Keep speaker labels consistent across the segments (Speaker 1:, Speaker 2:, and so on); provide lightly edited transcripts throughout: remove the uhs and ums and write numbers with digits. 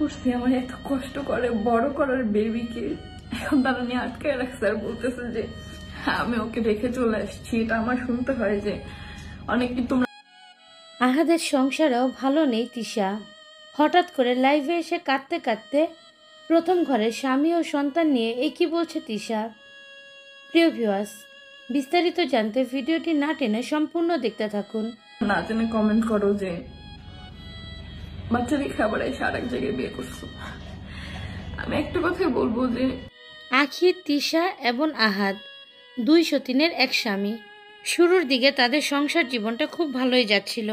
Speaker 1: করছি আমার এত কষ্ট করে বড় করার বেবিকে এখন তারা নিয়ে আটকায় রাখছে আর বলতেছে যে আমি ওকে রেখে চলে আসছি। এটা আমার শুনতে হয় যে অনেক কি তোমরা।
Speaker 2: আহাদের সংসারেও ভালো নেই তিশা। হঠাৎ করে লাইভে এসে কাঁদতে কাঁদতে প্রথম ঘরের স্বামী ও সন্তান নিয়ে কি বলছে তিশা। প্রিয় ভিউয়ার্স, বিস্তারিত জানতে ভিডিওটি না টেনে সম্পূর্ণ দেখতে থাকুন।
Speaker 1: না জেনে কমেন্ট করো যে বাচ্চা রেখে আবার এসে আর এক জায়গায় বিয়ে করছো। আমি একটা কথাই বলবো যে
Speaker 2: আখি, তিশা এবং আহাদ দুই সতীনের এক স্বামী। শুরুর দিকে তাদের সংসার জীবনটা খুব ভালোই যাচ্ছিল,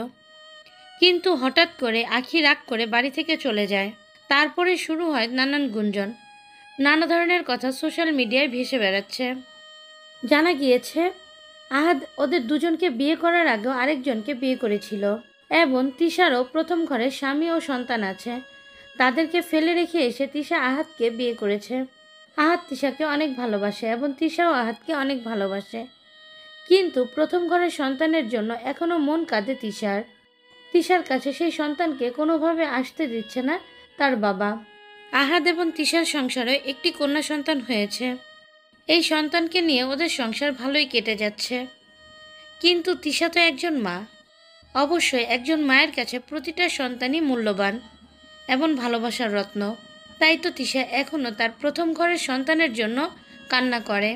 Speaker 2: কিন্তু হঠাৎ করে আখি রাগ করে বাড়ি থেকে চলে যায়। তারপরে শুরু হয় নানান গুঞ্জন, নানা ধরনের কথা সোশ্যাল মিডিয়ায় ভেসে বেড়াচ্ছে। জানা গিয়েছে আহাদ ওদের দুজনকে বিয়ে করার আগেও আরেকজনকে বিয়ে করেছিল এবং তিশারও প্রথম ঘরে স্বামী ও সন্তান আছে। তাদেরকে ফেলে রেখে এসে তিশা আহাদকে বিয়ে করেছে। আহাদ তিশাকে অনেক ভালোবাসে এবং তিশাও আহাদকে অনেক ভালোবাসে, কিন্তু প্রথম ঘরের সন্তানের জন্য এখনও মন কাঁদে তিশার। তিশার কাছে সেই সন্তানকে কোনোভাবে আসতে দিচ্ছে না তার বাবা। আহাদ এবং তিশার সংসারে একটি কন্যা সন্তান হয়েছে। এই সন্তানকে নিয়ে ওদের সংসার ভালোই কেটে যাচ্ছে, কিন্তু তিশা তো একজন মা। অবশ্যই একজন মায়ের কাছে প্রতিটা সন্তানই মূল্যবান এবং ভালোবাসার রত্ন। তাই তো তিশা এখনও তার প্রথম ঘরের সন্তানের জন্য কান্না করে।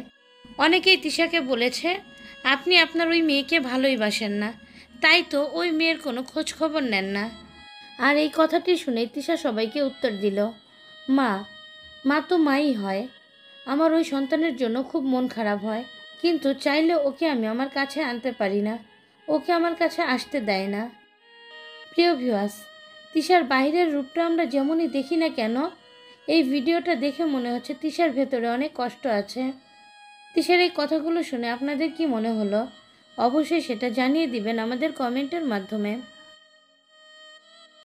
Speaker 2: অনেকেই তিশাকে বলেছে আপনি আপনার ওই মেয়েকে ভালোই বাসেন না, তাই তো ওই মেয়ের কোনো খোঁজ খবর নেন না। আর এই কথাটি শুনে তিশা সবাইকে উত্তর দিল, মা মা তো মাই হয়। আমার ওই সন্তানের জন্য খুব মন খারাপ হয়, কিন্তু চাইলে ওকে আমি আমার কাছে আনতে পারি না, ওকে আমার কাছে আসতে দেয় না। প্রিয় ভিউয়ার্স, তিশার বাইরের রূপটা আমরা যেমনই দেখি না কেন, এই ভিডিওটা দেখে মনে হচ্ছে তিশার ভেতরে অনেক কষ্ট আছে। তিশার এই কথাগুলো শুনে আপনাদের কি মনে হলো? অবশ্যই সেটা জানিয়ে দিবেন আমাদের কমেন্টের মাধ্যমে।